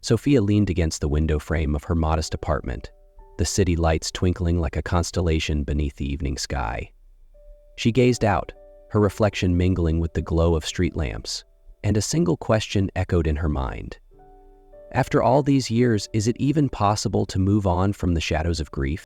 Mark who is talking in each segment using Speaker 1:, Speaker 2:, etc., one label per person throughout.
Speaker 1: Sophia leaned against the window frame of her modest apartment, the city lights twinkling like a constellation beneath the evening sky. She gazed out, her reflection mingling with the glow of street lamps, and a single question echoed in her mind. After all these years, is it even possible to move on from the shadows of grief?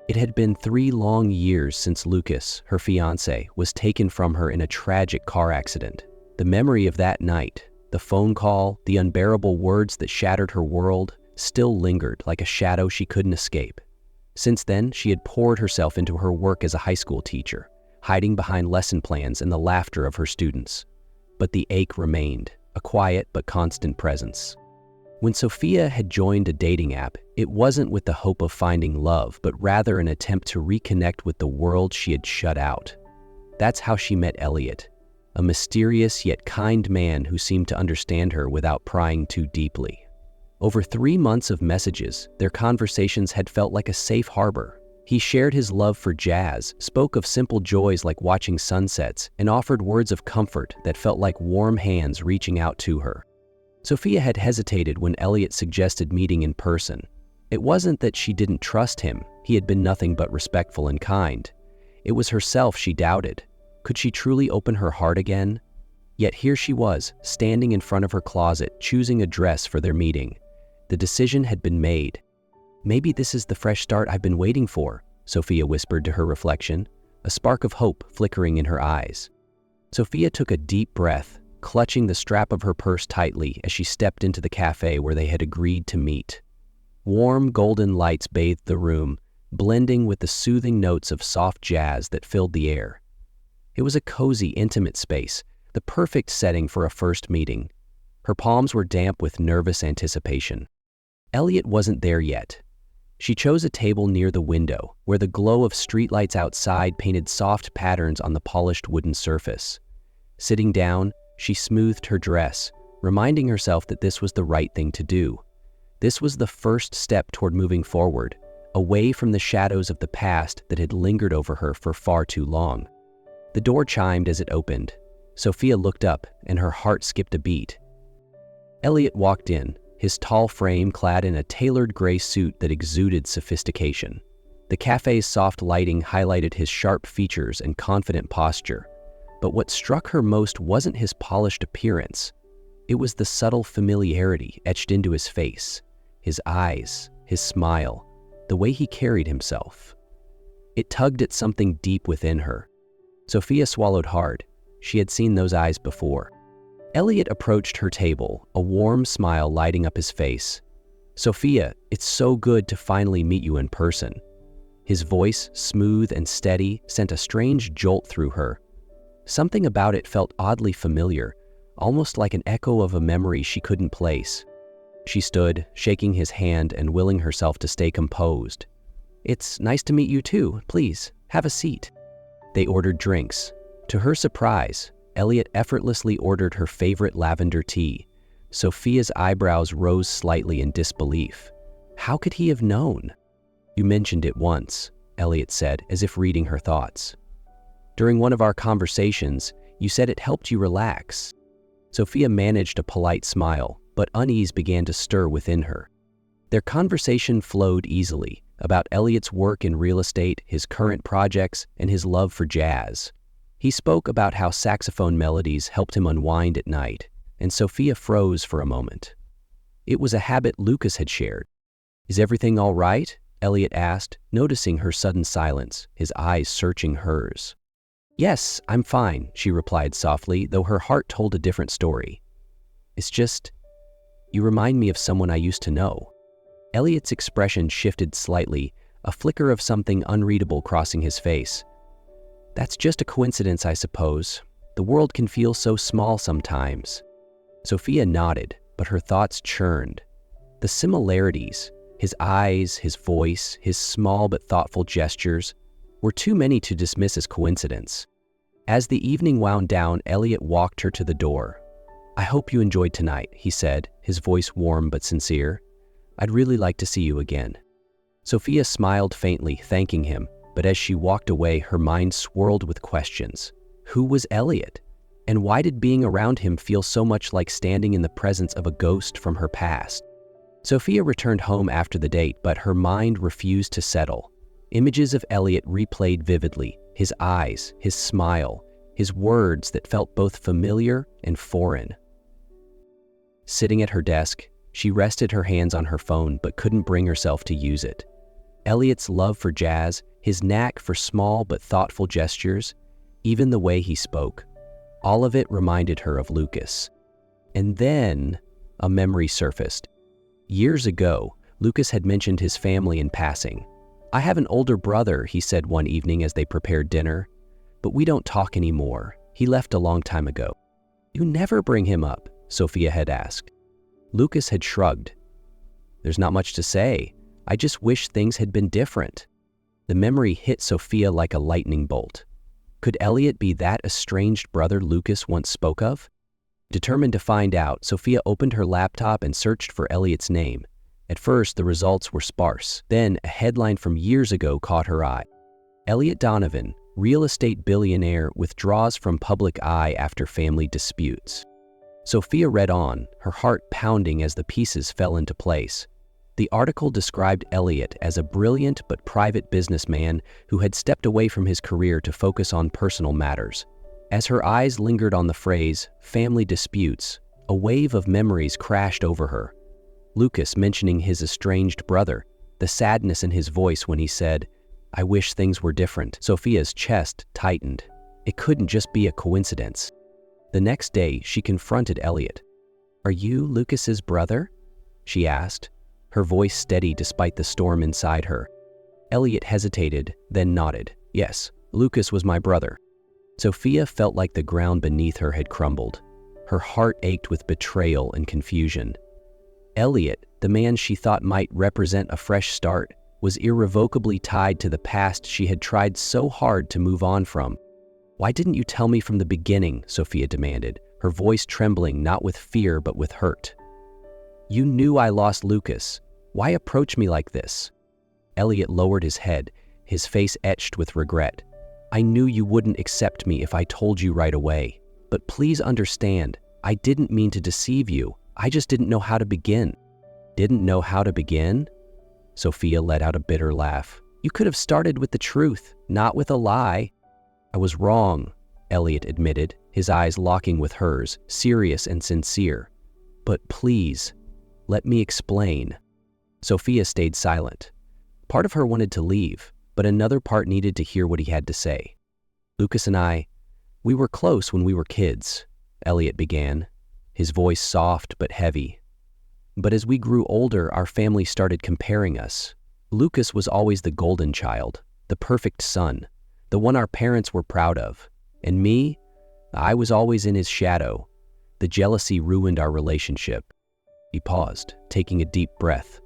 Speaker 1: It had been 3 long years since Lucas, her fiancé, was taken from her in a tragic car accident. The memory of that night, the phone call, the unbearable words that shattered her world, still lingered like a shadow she couldn't escape. Since then, she had poured herself into her work as a high school teacher, hiding behind lesson plans and the laughter of her students. But the ache remained, a quiet but constant presence. When Sophia had joined a dating app, it wasn't with the hope of finding love, but rather an attempt to reconnect with the world she had shut out. That's how she met Elliot, a mysterious yet kind man who seemed to understand her without prying too deeply. Over 3 months of messages, their conversations had felt like a safe harbor. He shared his love for jazz, spoke of simple joys like watching sunsets, and offered words of comfort that felt like warm hands reaching out to her. Sophia had hesitated when Elliot suggested meeting in person. It wasn't that she didn't trust him. He had been nothing but respectful and kind. It was herself she doubted. Could she truly open her heart again? Yet here she was, standing in front of her closet, choosing a dress for their meeting. The decision had been made. Maybe this is the fresh start I've been waiting for, Sophia whispered to her reflection, a spark of hope flickering in her eyes. Sophia took a deep breath, clutching the strap of her purse tightly as she stepped into the cafe where they had agreed to meet. Warm golden lights bathed the room, blending with the soothing notes of soft jazz that filled the air. It was a cozy, intimate space, the perfect setting for a first meeting. Her palms were damp with nervous anticipation. Elliot wasn't there yet. She chose a table near the window, where the glow of streetlights outside painted soft patterns on the polished wooden surface. Sitting down, she smoothed her dress, reminding herself that this was the right thing to do. This was the first step toward moving forward, away from the shadows of the past that had lingered over her for far too long. The door chimed as it opened. Sophia looked up, and her heart skipped a beat. Elliot walked in, his tall frame clad in a tailored gray suit that exuded sophistication. The cafe's soft lighting highlighted his sharp features and confident posture. But what struck her most wasn't his polished appearance. It was the subtle familiarity etched into his face, his eyes, his smile, the way he carried himself. It tugged at something deep within her. Sophia swallowed hard. She had seen those eyes before. Elliot approached her table, a warm smile lighting up his face. "Sophia, it's so good to finally meet you in person." His voice, smooth and steady, sent a strange jolt through her. Something about it felt oddly familiar, almost like an echo of a memory she couldn't place. She stood, shaking his hand and willing herself to stay composed. "It's nice to meet you too. Please, have a seat." They ordered drinks. To her surprise, Elliot effortlessly ordered her favorite lavender tea. Sophia's eyebrows rose slightly in disbelief. How could he have known? "You mentioned it once," Elliot said, as if reading her thoughts. "During one of our conversations, you said it helped you relax." Sophia managed a polite smile, but unease began to stir within her. Their conversation flowed easily, about Elliot's work in real estate, his current projects, and his love for jazz. He spoke about how saxophone melodies helped him unwind at night, and Sophia froze for a moment. It was a habit Lucas had shared. "Is everything all right?" Elliot asked, noticing her sudden silence, his eyes searching hers. "Yes, I'm fine," she replied softly, though her heart told a different story. "It's just, you remind me of someone I used to know." Elliot's expression shifted slightly, a flicker of something unreadable crossing his face. "That's just a coincidence, I suppose. The world can feel so small sometimes." Sophia nodded, but her thoughts churned. The similarities, his eyes, his voice, his small but thoughtful gestures, were too many to dismiss as coincidence. As the evening wound down, Elliot walked her to the door. "I hope you enjoyed tonight," he said, his voice warm but sincere. "I'd really like to see you again." Sophia smiled faintly, thanking him, but as she walked away, her mind swirled with questions. Who was Elliot? And why did being around him feel so much like standing in the presence of a ghost from her past? Sophia returned home after the date, but her mind refused to settle. Images of Elliot replayed vividly, his eyes, his smile, his words that felt both familiar and foreign. Sitting at her desk, she rested her hands on her phone but couldn't bring herself to use it. Elliot's love for jazz, his knack for small but thoughtful gestures, even the way he spoke, all of it reminded her of Lucas. And then a memory surfaced. Years ago, Lucas had mentioned his family in passing. "I have an older brother," he said one evening as they prepared dinner, "but we don't talk anymore. He left a long time ago." "You never bring him up," Sophia had asked. Lucas had shrugged. "There's not much to say. I just wish things had been different." The memory hit Sophia like a lightning bolt. Could Elliot be that estranged brother Lucas once spoke of? Determined to find out, Sophia opened her laptop and searched for Elliot's name. At first, the results were sparse. Then, a headline from years ago caught her eye. "Elliot Donovan, real estate billionaire, withdraws from public eye after family disputes." Sophia read on, her heart pounding as the pieces fell into place. The article described Elliot as a brilliant but private businessman who had stepped away from his career to focus on personal matters. As her eyes lingered on the phrase, family disputes, a wave of memories crashed over her. Lucas mentioning his estranged brother, the sadness in his voice when he said, "I wish things were different." Sophia's chest tightened. It couldn't just be a coincidence. The next day, she confronted Elliot. "Are you Lucas's brother?" she asked, her voice steady despite the storm inside her. Elliot hesitated, then nodded. "Yes, Lucas was my brother." Sophia felt like the ground beneath her had crumbled. Her heart ached with betrayal and confusion. Elliot, the man she thought might represent a fresh start, was irrevocably tied to the past she had tried so hard to move on from. "Why didn't you tell me from the beginning?" Sophia demanded, her voice trembling not with fear but with hurt. "You knew I lost Lucas. Why approach me like this?" Elliot lowered his head, his face etched with regret. "I knew you wouldn't accept me if I told you right away. But please understand, I didn't mean to deceive you. I just didn't know how to begin." "Didn't know how to begin?" Sophia let out a bitter laugh. "You could have started with the truth, not with a lie." "I was wrong," Elliot admitted, his eyes locking with hers, serious and sincere. "But please, let me explain." Sophia stayed silent. Part of her wanted to leave, but another part needed to hear what he had to say. "Lucas and we were close when we were kids," Elliot began, his voice soft but heavy. "But as we grew older, our family started comparing us. Lucas was always the golden child, the perfect son, the one our parents were proud of. And me, I was always in his shadow. The jealousy ruined our relationship." He paused, taking a deep breath.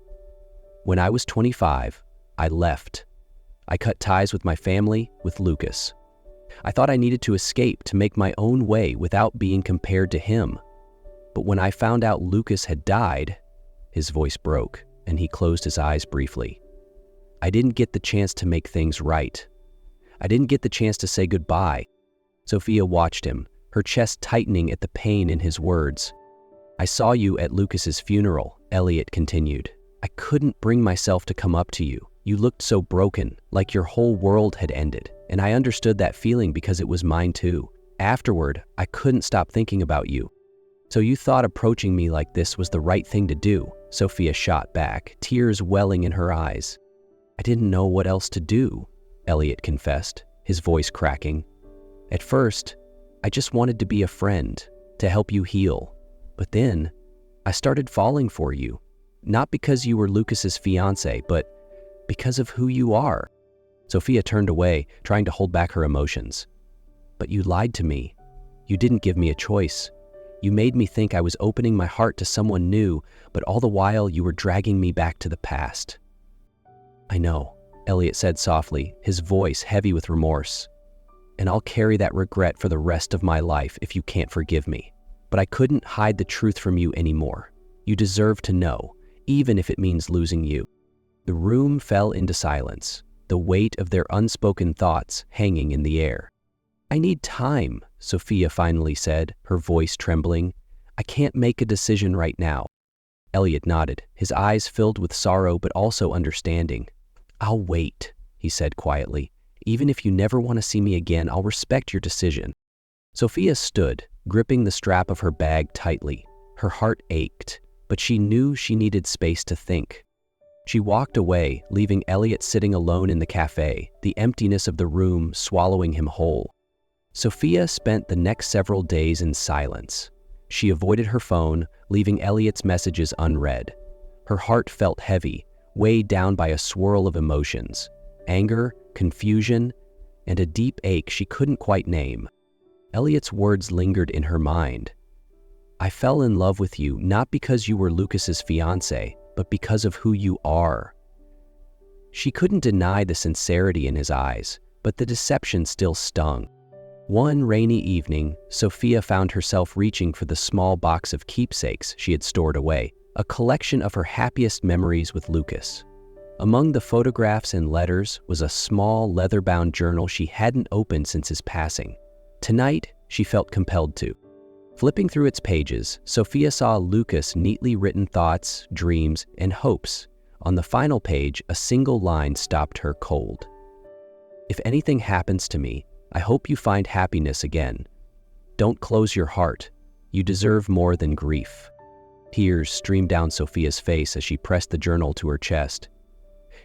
Speaker 1: "When I was 25, I left. I cut ties with my family, with Lucas. I thought I needed to escape to make my own way without being compared to him. But when I found out Lucas had died," his voice broke, and he closed his eyes briefly. "I didn't get the chance to make things right. I didn't get the chance to say goodbye." Sophia watched him, her chest tightening at the pain in his words. "I saw you at Lucas's funeral," Elliot continued. "I couldn't bring myself to come up to you. You looked so broken, like your whole world had ended, and I understood that feeling because it was mine too. Afterward, I couldn't stop thinking about you. So you thought approaching me like this was the right thing to do," Sophia shot back, tears welling in her eyes. "I didn't know what else to do," Elliot confessed, his voice cracking. "At first, I just wanted to be a friend, to help you heal. But then, I started falling for you. Not because you were Lucas's fiancé, but because of who you are." Sophia turned away, trying to hold back her emotions. "But you lied to me. You didn't give me a choice. You made me think I was opening my heart to someone new, but all the while you were dragging me back to the past." "I know," Elliot said softly, his voice heavy with remorse. "And I'll carry that regret for the rest of my life if you can't forgive me. But I couldn't hide the truth from you anymore. You deserve to know, even if it means losing you." The room fell into silence, the weight of their unspoken thoughts hanging in the air. "I need time," Sophia finally said, her voice trembling. "I can't make a decision right now." Elliot nodded, his eyes filled with sorrow but also understanding. "I'll wait," he said quietly. "Even if you never want to see me again, I'll respect your decision." Sophia stood, gripping the strap of her bag tightly. Her heart ached, but she knew she needed space to think. She walked away, leaving Elliot sitting alone in the cafe, the emptiness of the room swallowing him whole. Sophia spent the next several days in silence. She avoided her phone, leaving Elliot's messages unread. Her heart felt heavy, weighed down by a swirl of emotions: anger, confusion, and a deep ache she couldn't quite name. Elliot's words lingered in her mind. "I fell in love with you not because you were Lucas's fiancé, but because of who you are." She couldn't deny the sincerity in his eyes, but the deception still stung. One rainy evening, Sophia found herself reaching for the small box of keepsakes she had stored away, a collection of her happiest memories with Lucas. Among the photographs and letters was a small leather-bound journal she hadn't opened since his passing. Tonight, she felt compelled to. Flipping through its pages, Sophia saw Lucas' neatly written thoughts, dreams, and hopes. On the final page, a single line stopped her cold. "If anything happens to me, I hope you find happiness again. Don't close your heart. You deserve more than grief." Tears streamed down Sophia's face as she pressed the journal to her chest.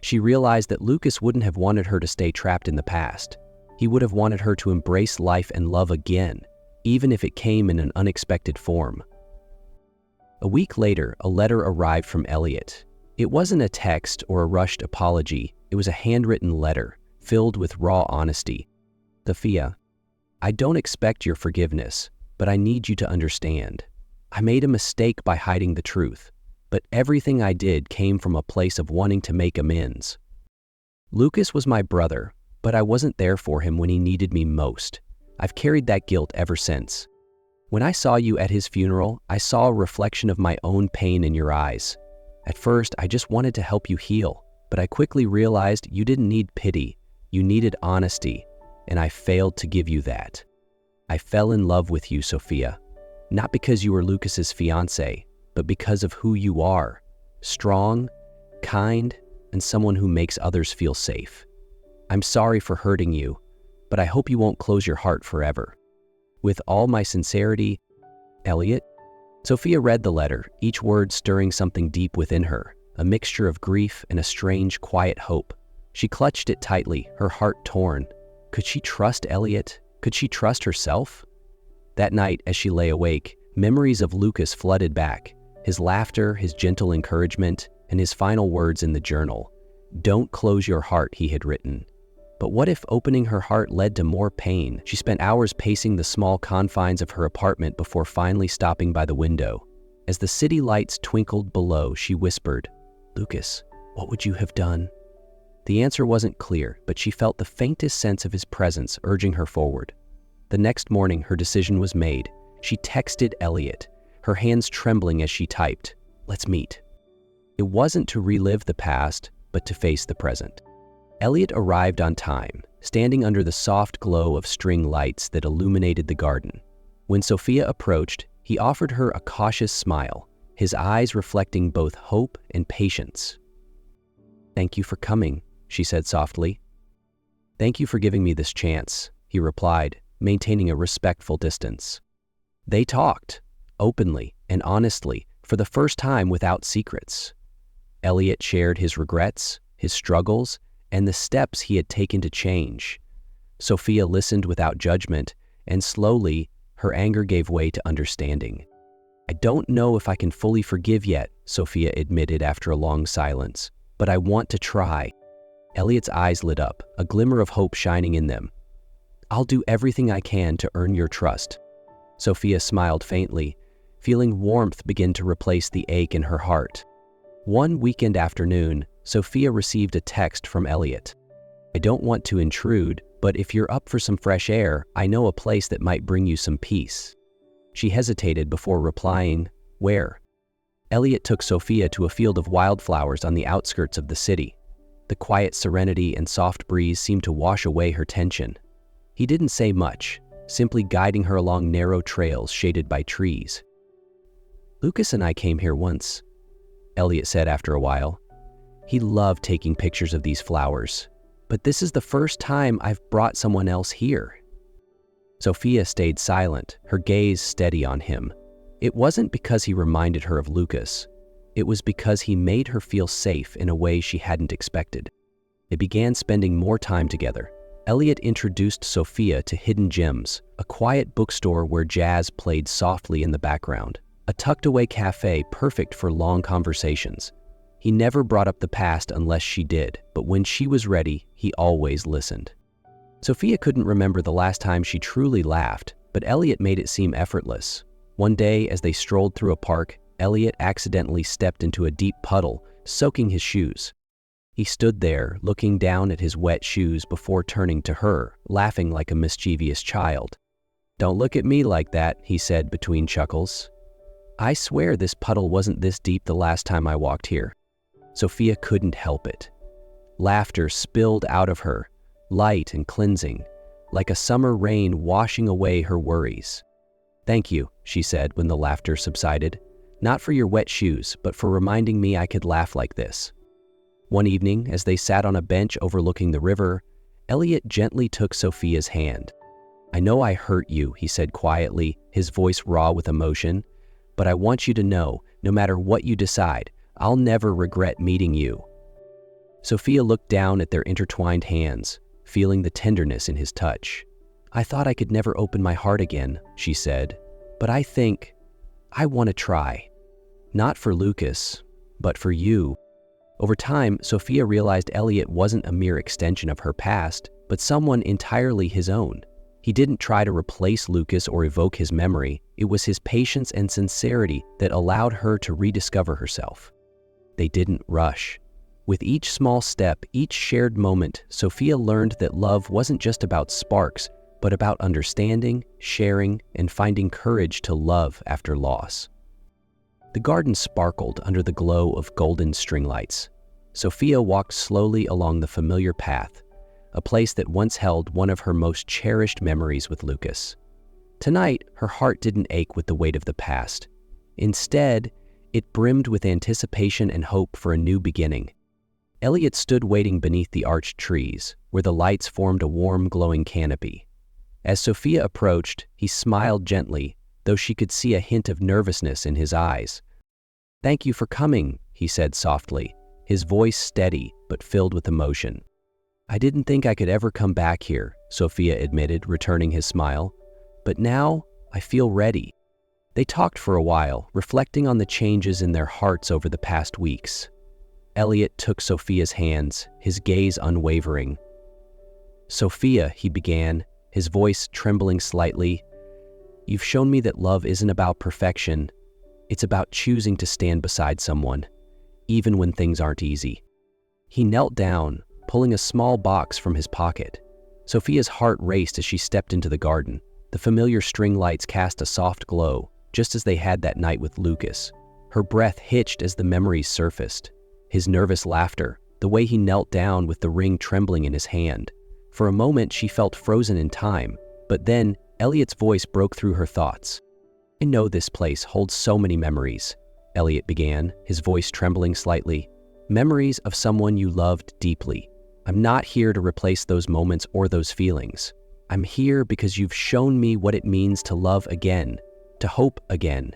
Speaker 1: She realized that Lucas wouldn't have wanted her to stay trapped in the past. He would have wanted her to embrace life and love again, even if it came in an unexpected form. A week later, a letter arrived from Elliot. It wasn't a text or a rushed apology. It was a handwritten letter, filled with raw honesty. "Sophia, I don't expect your forgiveness, but I need you to understand. I made a mistake by hiding the truth, but everything I did came from a place of wanting to make amends. Lucas was my brother, but I wasn't there for him when he needed me most. I've carried that guilt ever since. When I saw you at his funeral, I saw a reflection of my own pain in your eyes. At first, I just wanted to help you heal, but I quickly realized you didn't need pity. You needed honesty, and I failed to give you that. I fell in love with you, Sophia, not because you were Lucas's fiancé, but because of who you are: strong, kind, and someone who makes others feel safe. I'm sorry for hurting you, but I hope you won't close your heart forever. With all my sincerity, Elliot." Sophia read the letter, each word stirring something deep within her, a mixture of grief and a strange, quiet hope. She clutched it tightly, her heart torn. Could she trust Elliot? Could she trust herself? That night, as she lay awake, memories of Lucas flooded back. His laughter, his gentle encouragement, and his final words in the journal. "Don't close your heart," he had written. But what if opening her heart led to more pain? She spent hours pacing the small confines of her apartment before finally stopping by the window. As the city lights twinkled below, she whispered, "Lucas, what would you have done?" The answer wasn't clear, but she felt the faintest sense of his presence urging her forward. The next morning, her decision was made. She texted Elliot, her hands trembling as she typed, "Let's meet." It wasn't to relive the past, but to face the present. Elliot arrived on time, standing under the soft glow of string lights that illuminated the garden. When Sophia approached, he offered her a cautious smile, his eyes reflecting both hope and patience. "Thank you for coming," she said softly. "Thank you for giving me this chance," he replied, maintaining a respectful distance. They talked, openly and honestly, for the first time without secrets. Elliot shared his regrets, his struggles, and the steps he had taken to change. Sophia listened without judgment, and slowly, her anger gave way to understanding. "I don't know if I can fully forgive yet," Sophia admitted after a long silence, "but I want to try." Elliot's eyes lit up, a glimmer of hope shining in them. "I'll do everything I can to earn your trust." Sophia smiled faintly, feeling warmth begin to replace the ache in her heart. One weekend afternoon, Sophia received a text from Elliot. "I don't want to intrude, but if you're up for some fresh air, I know a place that might bring you some peace." She hesitated before replying, "Where?" Elliot took Sophia to a field of wildflowers on the outskirts of the city. The quiet serenity and soft breeze seemed to wash away her tension. He didn't say much, simply guiding her along narrow trails shaded by trees. "Lucas and I came here once. Elliot said after a while. He loved taking pictures of these flowers, but this is the first time I've brought someone else here. Sophia stayed silent, her gaze steady on him. It wasn't because he reminded her of Lucas. It was because he made her feel safe in a way she hadn't expected. They began spending more time together. Elliot introduced Sophia to Hidden Gems, a quiet bookstore where jazz played softly in the background, a tucked-away cafe perfect for long conversations. He never brought up the past unless she did, but when she was ready, he always listened. Sophia couldn't remember the last time she truly laughed, but Elliot made it seem effortless. One day, as they strolled through a park, Elliot accidentally stepped into a deep puddle, soaking his shoes. He stood there, looking down at his wet shoes before turning to her, laughing like a mischievous child. "Don't look at me like that," he said between chuckles. "I swear this puddle wasn't this deep the last time I walked here." Sophia couldn't help it. Laughter spilled out of her, light and cleansing, like a summer rain washing away her worries. "Thank you," she said when the laughter subsided. "Not for your wet shoes, but for reminding me I could laugh like this." One evening, as they sat on a bench overlooking the river, Elliot gently took Sophia's hand. "I know I hurt you," he said quietly, his voice raw with emotion, "but I want you to know, no matter what you decide, I'll never regret meeting you." Sophia looked down at their intertwined hands, feeling the tenderness in his touch. "I thought I could never open my heart again," she said, "but I think I want to try. Not for Lucas, but for you." Over time, Sophia realized Elliot wasn't a mere extension of her past, but someone entirely his own. He didn't try to replace Lucas or evoke his memory. It was his patience and sincerity that allowed her to rediscover herself. They didn't rush. With each small step, each shared moment, Sophia learned that love wasn't just about sparks, but about understanding, sharing, and finding courage to love after loss. The garden sparkled under the glow of golden string lights. Sophia walked slowly along the familiar path, a place that once held one of her most cherished memories with Lucas. Tonight, her heart didn't ache with the weight of the past. Instead, it brimmed with anticipation and hope for a new beginning. Elliot stood waiting beneath the arched trees, where the lights formed a warm, glowing canopy. As Sophia approached, he smiled gently, though she could see a hint of nervousness in his eyes. "Thank you for coming," he said softly, his voice steady but filled with emotion. "I didn't think I could ever come back here," Sophia admitted, returning his smile. "But now, I feel ready." They talked for a while, reflecting on the changes in their hearts over the past weeks. Elliot took Sophia's hands, his gaze unwavering. "Sophia," he began, his voice trembling slightly, "you've shown me that love isn't about perfection. It's about choosing to stand beside someone, even when things aren't easy." He knelt down, pulling a small box from his pocket. Sophia's heart raced as she stepped into the garden. The familiar string lights cast a soft glow, just as they had that night with Lucas. Her breath hitched as the memories surfaced. His nervous laughter, the way he knelt down with the ring trembling in his hand. For a moment, she felt frozen in time, but then Elliot's voice broke through her thoughts. "I know this place holds so many memories," Elliot began, his voice trembling slightly. "Memories of someone you loved deeply. I'm not here to replace those moments or those feelings. I'm here because you've shown me what it means to love again, to hope again.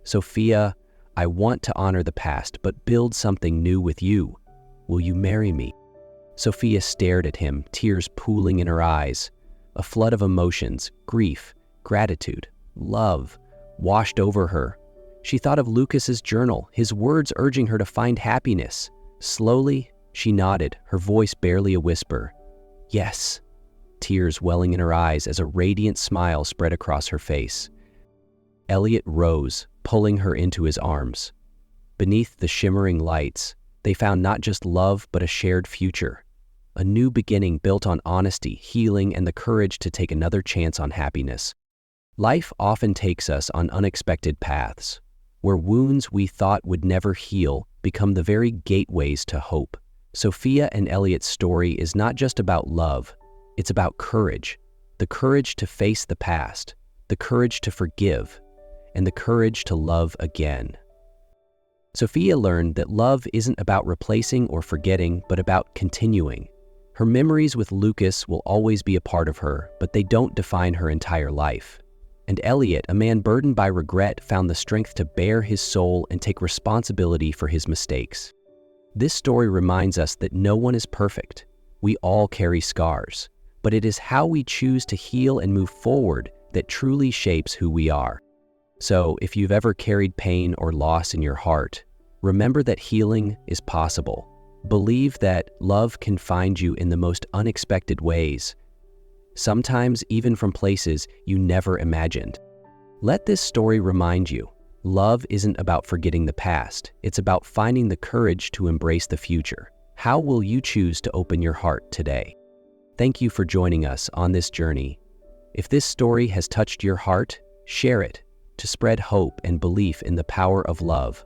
Speaker 1: Sophia, I want to honor the past, but build something new with you. Will you marry me?" Sophia stared at him, tears pooling in her eyes. A flood of emotions, grief, gratitude, love, washed over her. She thought of Lucas's journal, his words urging her to find happiness. Slowly, she nodded, her voice barely a whisper. "Yes," tears welling in her eyes as a radiant smile spread across her face. Elliot rose, pulling her into his arms. Beneath the shimmering lights, they found not just love but a shared future. A new beginning built on honesty, healing, and the courage to take another chance on happiness. Life often takes us on unexpected paths, where wounds we thought would never heal become the very gateways to hope. Sophia and Elliot's story is not just about love, it's about courage. The courage to face the past, the courage to forgive, and the courage to love again. Sophia learned that love isn't about replacing or forgetting, but about continuing. Her memories with Lucas will always be a part of her, but they don't define her entire life. And Elliot, a man burdened by regret, found the strength to bare his soul and take responsibility for his mistakes. This story reminds us that no one is perfect. We all carry scars, but it is how we choose to heal and move forward that truly shapes who we are. So, if you've ever carried pain or loss in your heart, remember that healing is possible. Believe that love can find you in the most unexpected ways, sometimes even from places you never imagined. Let this story remind you, love isn't about forgetting the past, it's about finding the courage to embrace the future. How will you choose to open your heart today? Thank you for joining us on this journey. If this story has touched your heart, share it to spread hope and belief in the power of love.